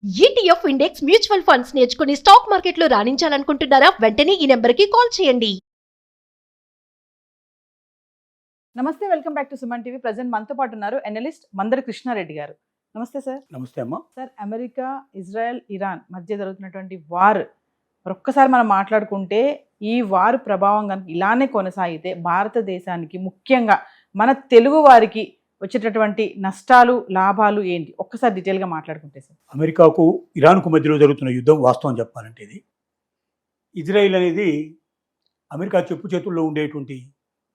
ETF index mutual funds నేర్చుకుని stock మార్కెట్లో రాణించాలనుకుంటున్నారా? వెంటనే ఈ నెంబర్కి కాల్ చేయండి. నమస్తే, welcome back to Suman TV. Present మనతో పాటు ఉన్నారు ఎనలిస్ట్ మందరి కృష్ణారెడ్డి గారు. నమస్తే సార్. నమస్తే అమ్మా. సార్, అమెరికా, ఇజ్రాయెల్, ఇరాన్ మధ్య జరుగుతున్నటువంటి వార్ ఒక్కసారి మనం మాట్లాడుకుంటే, ఈ వార్ ప్రభావం కనుక ఇలానే కొనసాగితే భారతదేశానికి, ముఖ్యంగా మన తెలుగు వారికి వచ్చేటటువంటి నష్టాలు, లాభాలు ఏంటి? ఒక్కసారి డీటెయిల్గా మాట్లాడుకుంటే సార్. అమెరికాకు ఇరాన్కు మధ్యలో జరుగుతున్న యుద్ధం వాస్తవం చెప్పాలంటే ఇది ఇజ్రాయిల్ అనేది అమెరికా చెప్పు చేతుల్లో ఉండేటువంటి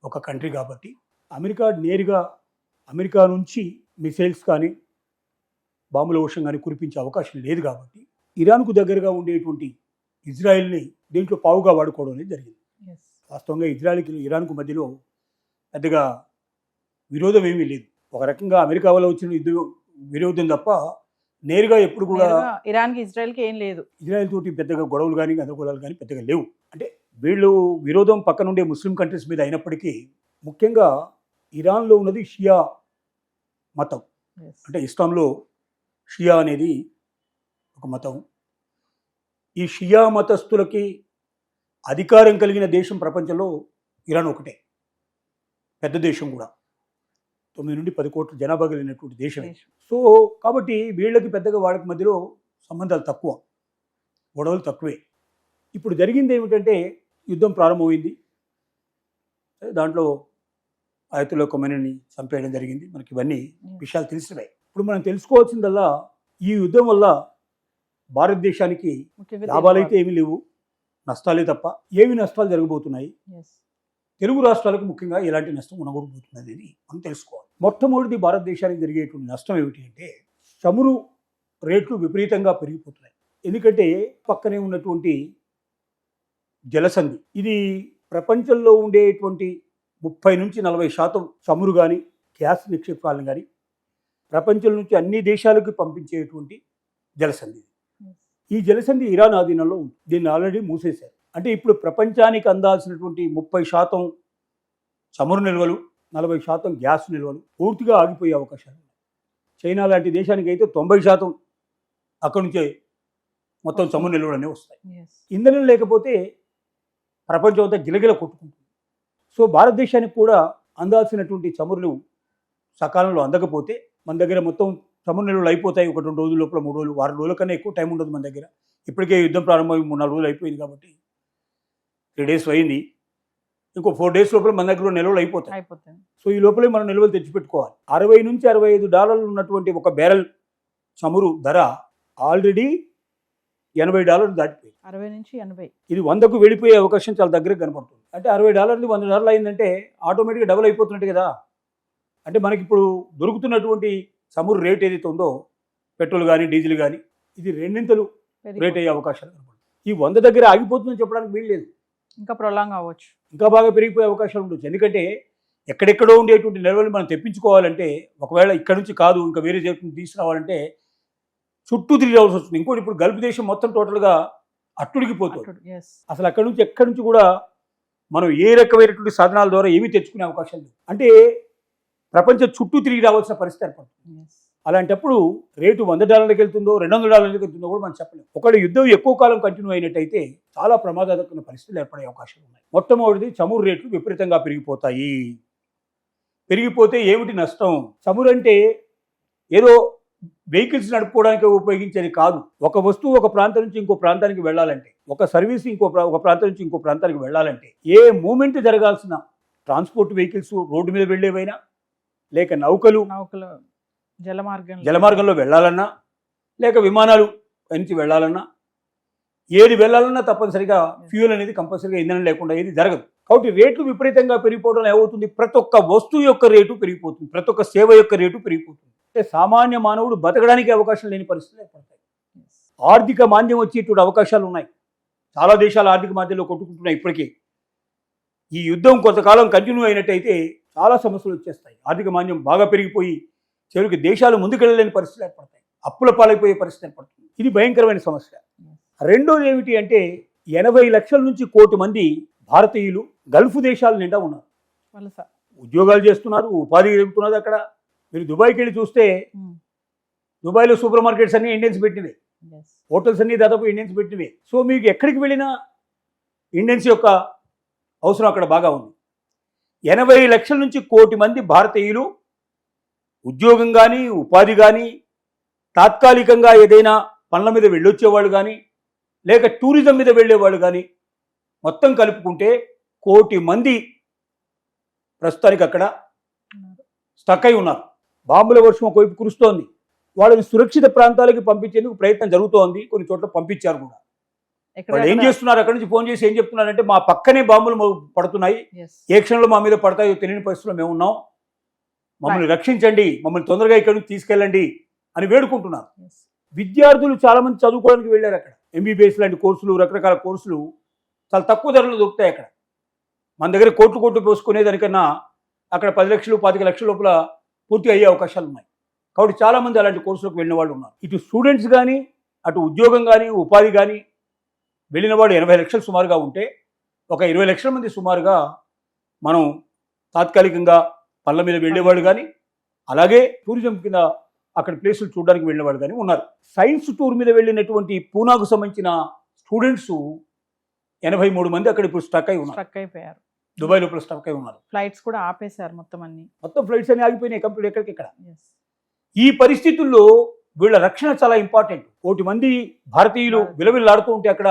ఒక కంట్రీ కాబట్టి అమెరికా నేరుగా అమెరికా నుంచి మిసైల్స్ కానీ బాంబుల వర్షం కానీ కురిపించే అవకాశం లేదు కాబట్టి ఇరాన్కు దగ్గరగా ఉండేటువంటి ఇజ్రాయిల్ని దీంట్లో పావుగా వాడుకోవడం అనేది జరిగింది. వాస్తవంగా ఇజ్రాయిల్కి ఇరాన్కు మధ్యలో పెద్దగా విరోధం ఏమీ లేదు. ఒక రకంగా అమెరికా వల్ల వచ్చిన విరోధం తప్ప నేరుగా ఎప్పుడు కూడా ఇరాన్కి ఇజ్రాయెల్కి ఏం లేదు. ఇజ్రాయెల్ తోటి పెద్దగా గొడవలు కానీ గందరగోళాలు కానీ పెద్దగా లేవు. అంటే వీళ్ళు విరోధం పక్కనుండే ముస్లిం కంట్రీస్ మీద అయినప్పటికీ ముఖ్యంగా ఇరాన్లో ఉన్నది షియా మతం. అంటే ఇస్లాంలో షియా అనేది ఒక మతం. ఈ షియా మతస్థులకి అధికారం కలిగిన దేశం ప్రపంచంలో ఇరాన్ ఒకటే, పెద్ద దేశం కూడా. 9 నుండి 10 కోట్ల జనాభా కలిగినటువంటి దేశం. సో కాబట్టి వీళ్ళకి పెద్దగా వాళ్ళకి మధ్యలో సంబంధాలు తక్కువ, గొడవలు తక్కువే. ఇప్పుడు జరిగింది ఏమిటంటే యుద్ధం ప్రారంభమైంది. దాంట్లో ఆయతుల్లా ఖొమైనీని చంపేయడం జరిగింది. మనకి ఇవన్నీ విషయాలు తెలిసినాయి. ఇప్పుడు మనం తెలుసుకోవాల్సిందల్లా ఈ యుద్ధం వల్ల భారతదేశానికి లాభాలైతే ఏమీ లేవు, నష్టాలే తప్ప. ఏమి నష్టాలు జరగబోతున్నాయి, తెలుగు రాష్ట్రాలకు ముఖ్యంగా ఎలాంటి నష్టం ఉండకూడబోతున్నది అని మనం తెలుసుకోవాలి. మొట్టమొదటి భారతదేశానికి జరిగేటువంటి నష్టం ఏమిటి అంటే చమురు రేట్లు విపరీతంగా పెరిగిపోతున్నాయి. ఎందుకంటే పక్కనే ఉన్నటువంటి జలసంధి, ఇది ప్రపంచంలో ఉండేటువంటి 30 నుంచి 40% చమురు కానీ గ్యాస్ నిక్షేపాలను కానీ ప్రపంచం నుంచి అన్ని దేశాలకు పంపించేటువంటి జలసంధి. ఈ జలసంధి ఇరాన్ ఆధీనంలో ఉంది. దీన్ని ఆల్రెడీ మూసేశారు. అంటే ఇప్పుడు ప్రపంచానికి అందాల్సినటువంటి 30% చమురు నిల్వలు, 40% గ్యాస్ నిల్వలు పూర్తిగా ఆగిపోయే అవకాశాలు ఉన్నాయి. చైనా లాంటి దేశానికి అయితే 90% అక్కడి నుంచే మొత్తం చమురు నిల్వలు అనేవి వస్తాయి. ఇంధనం లేకపోతే ప్రపంచం అంతా గిలగిల కొట్టుకుంటుంది. సో భారతదేశానికి కూడా అందాల్సినటువంటి చమురులు సకాలంలో అందకపోతే మన దగ్గర మొత్తం చమురు నిల్వలు అయిపోతాయి. 1-2 రోజుల లోపల, 3 రోజులు, వారం రోజుల కన్నా ఎక్కువ టైం ఉండదు మన దగ్గర. ఇప్పటికే యుద్ధం ప్రారంభమై 3-4 రోజులు అయిపోయింది కాబట్టి 3 డేస్ అయింది. ఇంకో 4 డేస్ లోపల మన దగ్గర నిల్వలు అయిపోతాయి. సో ఈ లోపలే మనం నిల్వలు తెచ్చిపెట్టుకోవాలి. $60 నుంచి $65 ఉన్నటువంటి ఒక బ్యారెల్ చమురు ధర ఆల్రెడీ $80 దాటిపోయింది. 60 నుంచి 80, ఇది 100కు వెళ్ళిపోయే అవకాశం చాలా దగ్గరకు కనపడుతుంది. అంటే $60 $100 అయిందంటే ఆటోమేటిక్గా డబుల్ అయిపోతున్నట్టు కదా. అంటే మనకి ఇప్పుడు దొరుకుతున్నటువంటి చమురు రేట్ ఏదైతే ఉందో, పెట్రోల్ కానీ డీజిల్ కానీ, ఇది 2 రేట్ అయ్యే అవకాశాలు కనపడుతుంది. ఈ 100 దగ్గర ఆగిపోతుందని చెప్పడానికి వీలు లేదు. ఇంకా ప్రొలాంగ్ అవ్వచ్చు, ఇంకా బాగా పెరిగిపోయే అవకాశాలు ఉండొచ్చు. ఎందుకంటే ఎక్కడెక్కడో ఉండేటువంటి నిల్వలు మనం తెప్పించుకోవాలంటే, ఒకవేళ ఇక్కడ నుంచి కాదు ఇంకా వేరే దేశం నుంచి తీసుకురావాలంటే చుట్టూ తిరిగి రావాల్సి వస్తుంది. ఇంకోటి ఇప్పుడు గల్ఫ్ దేశం మొత్తం టోటల్గా అట్టుడికిపోతుంది. అసలు అక్కడి నుంచి ఎక్కడి నుంచి కూడా మనం ఏ రకమైనటువంటి సాధనాల ద్వారా ఏమీ తెచ్చుకునే అవకాశం లేదు. అంటే ప్రపంచం చుట్టూ తిరిగి రావాల్సిన పరిస్థితి ఏర్పడుతుంది. అలాంటప్పుడు రేటు $100కి వెళ్తుందో $200కి వెళ్తుందో కూడా మనం చెప్పలేము. ఒకటి యుద్ధం ఎక్కువ కాలం కంటిన్యూ అయినట్టయితే చాలా ప్రమాదకరమైన పరిస్థితులు ఏర్పడే అవకాశాలు ఉన్నాయి. మొట్టమొదటిది చమురు రేట్లు విపరీతంగా పెరిగిపోతాయి. పెరిగిపోతే ఏమిటి నష్టం? చమురు అంటే ఏదో వెహికల్స్ నడుపుకోవడానికి ఉపయోగించేది కాదు. ఒక వస్తువు ఒక ప్రాంతం నుంచి ఇంకో ప్రాంతానికి వెళ్ళాలంటే, ఒక సర్వీస్ ఒక ప్రాంతం నుంచి ఇంకో ప్రాంతానికి వెళ్ళాలంటే, ఏ మూమెంట్ జరగాల్సిన ట్రాన్స్పోర్ట్ వెహికల్స్ రోడ్డు మీద వెళ్ళేవైనా, లేక నౌకలు జలమార్గంలో వెళ్ళాలన్నా, లేక విమానాలు నుంచి వెళ్ళాలన్నా, ఏది వెళ్ళాలన్నా తప్పనిసరిగా ఫ్యూయల్ అనేది కంపల్సరీగా ఇంధనం లేకుండా ఏది జరగదు. కాబట్టి రేట్లు విపరీతంగా పెరిగిపోవడం ఏమవుతుంది? ప్రతి ఒక్క వస్తువు యొక్క రేటు పెరిగిపోతుంది, ప్రతి ఒక్క సేవ యొక్క రేటు పెరిగిపోతుంది. అంటే సామాన్య మానవుడు బతకడానికి అవకాశం లేని పరిస్థితులు ఏర్పడతాయి. ఆర్థిక మాంద్యం వచ్చేటువంటి అవకాశాలు ఉన్నాయి. చాలా దేశాలు ఆర్థిక మాంద్యంలో కొట్టుకుంటున్నాయి. ఇప్పటికీ ఈ యుద్ధం కొంతకాలం కంటిన్యూ అయినట్టయితే చాలా సమస్యలు వచ్చేస్తాయి. ఆర్థిక మాంద్యం బాగా పెరిగిపోయి చివరికి దేశాలు ముందుకెళ్ళలేని పరిస్థితులు ఏర్పడతాయి. అప్పుల పాలైపోయే పరిస్థితి ఏర్పడుతుంది. ఇది భయంకరమైన సమస్య. రెండోది ఏమిటి అంటే 80 లక్షల నుంచి 1 కోటి మంది భారతీయులు గల్ఫ్ దేశాల నిండా ఉన్నారు. ఉద్యోగాలు చేస్తున్నారు, ఉపాధి జరుగుతున్నది. అక్కడ మీరు దుబాయ్కి వెళ్ళి చూస్తే దుబాయ్లో సూపర్ మార్కెట్స్ అన్ని ఇండియన్స్ పెట్టినాయి. ఎస్. హోటల్స్ అన్ని దాదాపు ఇండియన్స్ పెట్టినవే. సో మీకు ఎక్కడికి వెళ్ళినా ఇండియన్స్ యొక్క అవసరం అక్కడ బాగా ఉంది. 80 లక్షల నుంచి 1 కోటి మంది భారతీయులు ఉద్యోగం కానీ, ఉపాధి కానీ, తాత్కాలికంగా ఏదైనా పనుల మీద వెళ్ళొచ్చేవాళ్ళు కానీ, లేక టూరిజం మీద వెళ్ళేవాళ్ళు కానీ, మొత్తం కలుపుకుంటే 1 కోటి మంది ప్రస్తుతానికి అక్కడ స్టక్ అయి ఉన్నారు. బాంబుల వర్షం ఒకవైపు కురుస్తోంది. వాళ్ళని సురక్షిత ప్రాంతాలకి పంపించేందుకు ప్రయత్నం జరుగుతోంది. కొన్ని చోట్ల పంపించారు కూడా. వాళ్ళు ఏం చేస్తున్నారు, అక్కడి నుంచి ఫోన్ చేసి ఏం చెప్తున్నారంటే, మా పక్కనే బాంబులు పడుతున్నాయి, ఏ క్షణంలో మా మీద పడతాయో తెలియని పరిస్థితుల్లో మేము ఉన్నాం, మమ్మల్ని రక్షించండి, మమ్మల్ని తొందరగా ఇక్కడి నుంచి తీసుకెళ్ళండి అని వేడుకుంటున్నారు. విద్యార్థులు చాలా మంది చదువుకోవడానికి వెళ్ళారు. అక్కడ ఎంబీబీఎస్ లాంటి కోర్సులు, రకరకాల కోర్సులు చాలా తక్కువ ధరలో దొరుకుతాయి అక్కడ. మన దగ్గర కోట్లు పోసుకునే దానికన్నా అక్కడ 10 లక్షలు 25 లక్షల లోపల పూర్తి అయ్యే అవకాశాలు ఉన్నాయి. కాబట్టి చాలామంది అలాంటి కోర్సులకు వెళ్ళిన వాళ్ళు ఉన్నారు. ఇటు స్టూడెంట్స్ కానీ, అటు ఉద్యోగం కానీ, ఉపాధి కానీ వెళ్ళిన వాళ్ళు 80 లక్షలు సుమారుగా ఉంటే, ఒక 20 లక్షల మంది సుమారుగా మనం తాత్కాలికంగా పళ్ళ మీద వెళ్ళేవాళ్ళు కానీ, అలాగే టూరిజం కింద అక్కడ ప్లేసులు చూడడానికి వెళ్ళిన వాళ్ళు కానీ ఉన్నారు. సైన్స్ టూర్ మీద వెళ్ళినటువంటి పూనాకు సంబంధించిన స్టూడెంట్స్ 83 మంది అక్కడ ఇప్పుడు స్టక్ అయిపోయారు. దుబాయ్ లోపల స్టక్ అయి ఉన్నారు. ఫ్లైట్స్ కూడా ఆపేశారు. మొత్తం ఫ్లైట్స్ అన్ని ఆగిపోయినాయి కంప్లీట్ ఎక్కడికెక్కడ. ఈ పరిస్థితుల్లో వీళ్ళ రక్షణ చాలా ఇంపార్టెంట్. 1 కోటి మంది భారతీయులు విలవిల్లాడుతూ ఉంటే అక్కడ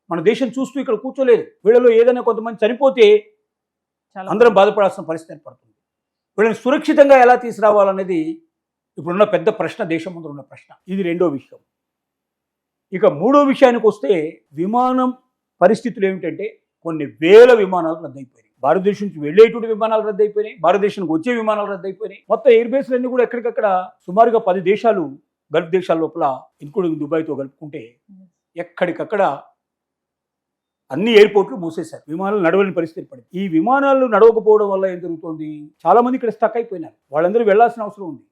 మన దేశం చూస్తూ ఇక్కడ కూర్చోలేదు. వీళ్ళలో ఏదైనా కొంతమంది చనిపోతే అందరం బాధపడాల్సిన పరిస్థితి ఏర్పడుతుంది. వీళ్ళని సురక్షితంగా ఎలా తీసుకురావాలనేది ఇప్పుడున్న పెద్ద ప్రశ్న, దేశం ముందు ఉన్న ప్రశ్న. ఇది రెండో విషయం. ఇక మూడో విషయానికి వస్తే, విమానం పరిస్థితులు ఏమిటంటే, కొన్ని వేల విమానాలు రద్దయిపోయినాయి. భారతదేశం నుంచి వెళ్ళేటువంటి విమానాలు రద్దయిపోయినాయి, భారతదేశానికి వచ్చే విమానాలు రద్దయిపోయినాయి. మొత్తం ఎయిర్ బేస్లన్నీ కూడా ఎక్కడికక్కడ సుమారుగా 10 దేశాలు, గల్ఫ్ దేశాల లోపల ఇంక్లూడింగ్ దుబాయ్తో కలుపుకుంటే ఎక్కడికక్కడ అన్ని ఎయిర్పోర్ట్లు మూసేశారు. విమానాలు నడవని పరిస్థితి ఏర్పడింది. ఈ విమానాలు నడవకపోవడం వల్ల ఏం జరుగుతోంది, చాలా మంది ఇక్కడ స్టక్ అయిపోయినారు. వాళ్ళందరూ వెళ్లాల్సిన అవసరం ఉంది.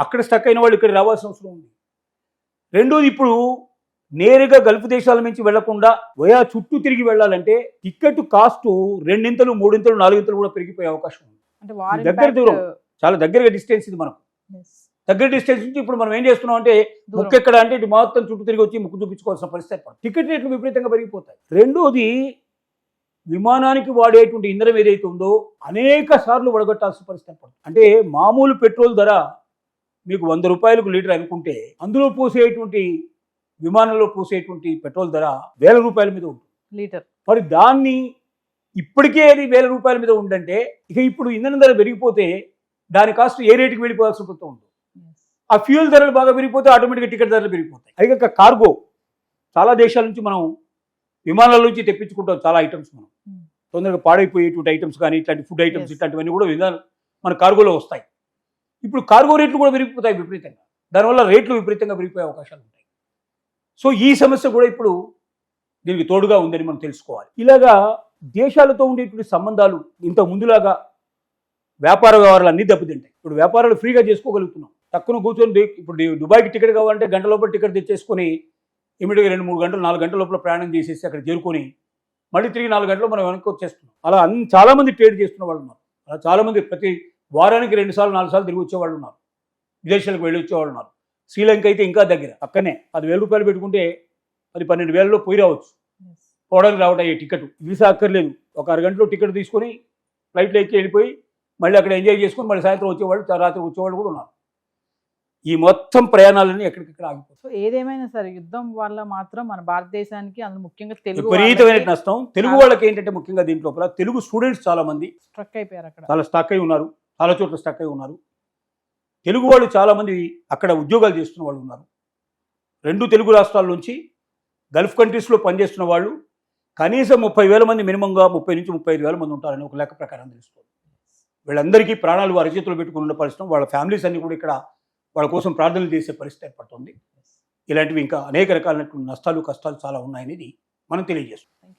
అక్కడ స్టక్ అయిన వాళ్ళు ఇక్కడ రావాల్సిన అవసరం ఉంది. రెండోది, ఇప్పుడు నేరుగా గల్ఫ్ దేశాల నుంచి వెళ్లకుండా వయా చుట్టూ తిరిగి వెళ్ళాలంటే టికెట్ కాస్ట్ 2 ఇంతలు 3 ఇంతలు 4 ఇంతలు కూడా పెరిగిపోయే అవకాశం ఉంది. దగ్గర దూరం, చాలా దగ్గరగా డిస్టెన్స్ ఇది మనకు. దగ్గర డిస్టెన్స్ నుంచి ఇప్పుడు మనం ఏం చేస్తున్నాం అంటే, ముక్కు ఎక్కడ అంటే ఇటు మొత్తం చుట్టూ తిరిగి వచ్చి ముక్కు చూపించుకోవాల్సిన పరిస్థితి. టికెట్ రేట్లు విపరీతంగా పెరిగిపోతాయి. రెండోది, విమానానికి వాడేటువంటి ఇంధనం ఏదైతే ఉందో అనేక సార్లు వడగొట్టాల్సిన పరిస్థితి ఏర్పడుతుంది. అంటే మామూలు పెట్రోల్ ధర మీకు 100 రూపాయలకు లీటర్ అనుకుంటే, అందులో పోసేటువంటి విమానంలో పోసేటువంటి పెట్రోల్ ధర 1000 రూపాయల మీద ఉంటుంది లీటర్. మరి దాన్ని ఇప్పటికే అది 1000 రూపాయల మీద ఉందంటే, ఇక ఇప్పుడు ఇంధన ధర పెరిగిపోతే దాని కాస్ట్ ఏ రేటుకి వెళ్ళిపోవాల్సి ఉంటుంది. ఆ ఫ్యూయల్ ధరలు బాగా పెరిగిపోతే ఆటోమేటిక్గా టికెట్ ధరలు పెరిగిపోతాయి. అయితే కార్గో, చాలా దేశాల నుంచి మనం విమానాల నుంచి తెప్పించుకుంటాం చాలా ఐటమ్స్. మనం తొందరగా పాడైపోయేటువంటి ఐటమ్స్ కానీ, ఇట్లాంటి ఫుడ్ ఐటమ్స్, ఇట్లాంటివన్నీ కూడా మన కార్గోలో వస్తాయి. ఇప్పుడు కార్గో రేట్లు కూడా పెరిగిపోతాయి విపరీతంగా. దానివల్ల రేట్లు విపరీతంగా పెరిగిపోయే అవకాశాలు ఉంటాయి. సో ఈ సమస్య కూడా ఇప్పుడు దీనికి తోడుగా ఉందని మనం తెలుసుకోవాలి. ఇలాగా దేశాలతో ఉండేటువంటి సంబంధాలు ఇంత ముందులాగా వ్యాపార వ్యవహారాలు అన్నీ దెబ్బతింటాయి. ఇప్పుడు వ్యాపారాలు ఫ్రీగా చేసుకోగలుగుతున్నాం. తక్కువ కూర్చొని ఇప్పుడు దుబాయ్కి టికెట్ కావాలంటే గంట లోపల టికెట్ తెచ్చేసుకొని ఇమీడియట్గా 2-3 గంటలు 4 గంటల లోపల ప్రయాణం చేసేసి అక్కడ చేరుకొని మళ్ళీ తిరిగి 4 గంటలు మనం వెనక్కి వచ్చేస్తున్నాం. అలా చాలామంది ట్రేడ్ చేస్తున్న వాళ్ళు ఉన్నారు. అలా చాలామంది ప్రతి వారానికి 2 సార్లు 4 సార్లు తిరిగి వచ్చేవాళ్ళు ఉన్నారు. విదేశాలకు వెళ్ళి వచ్చేవాళ్ళు ఉన్నారు. శ్రీలంక అయితే ఇంకా దగ్గర, పక్కనే 10,000 రూపాయలు పెట్టుకుంటే అది 12,000లో పోయి రావచ్చు. పోవడానికి రావడం అయ్యే టికెట్, వీసా అక్కర్లేదు. ఒక అరగంటలో టికెట్ తీసుకొని ఫ్లైట్లో ఎక్కి వెళ్ళిపోయి మళ్ళీ అక్కడ ఎంజాయ్ చేసుకొని మళ్ళీ సాయంత్రం వచ్చేవాళ్ళు, రాత్రి వచ్చేవాళ్ళు కూడా ఉన్నారు. ఈ మొత్తం ప్రయాణాలన్నీ ఎక్కడికక్కడ ఆగిపోతాయి. సో ఏదేమైనా సరే, యుద్ధం వల్ల మాత్రం మన భారతదేశానికి, అందులో ముఖ్యంగా తెలుగు విపరీతమైన నష్టం. తెలుగు వాళ్ళకి ఏంటంటే ముఖ్యంగా దీంట్లో తెలుగు స్టూడెంట్స్ చాలా మంది స్ట్రక్ అయిపోయారు. అక్కడ చాలా స్టక్ అయి ఉన్నారు, చాలా చోట్ల స్టక్ అయి ఉన్నారు. తెలుగు వాళ్ళు చాలామంది అక్కడ ఉద్యోగాలు చేస్తున్న వాళ్ళు ఉన్నారు. 2 తెలుగు రాష్ట్రాల నుంచి గల్ఫ్ కంట్రీస్లో పనిచేస్తున్న వాళ్ళు కనీసం 30,000 మంది, మినిమంగా 30 నుంచి 35,000 మంది ఉంటారని ఒక లెక్క ప్రకారం తెలుస్తుంది. వీళ్ళందరికీ ప్రాణాలు వారి చేతులు పెట్టుకుని ఉన్న పరిస్థితి. వాళ్ళ ఫ్యామిలీస్ అన్ని కూడా ఇక్కడ వాళ్ళ కోసం ప్రార్థనలు చేసే పరిస్థితి ఏర్పడుతుంది. ఇలాంటివి ఇంకా అనేక రకాలైనటువంటి నష్టాలు, కష్టాలు చాలా ఉన్నాయనేది మనం తెలియజేస్తాం.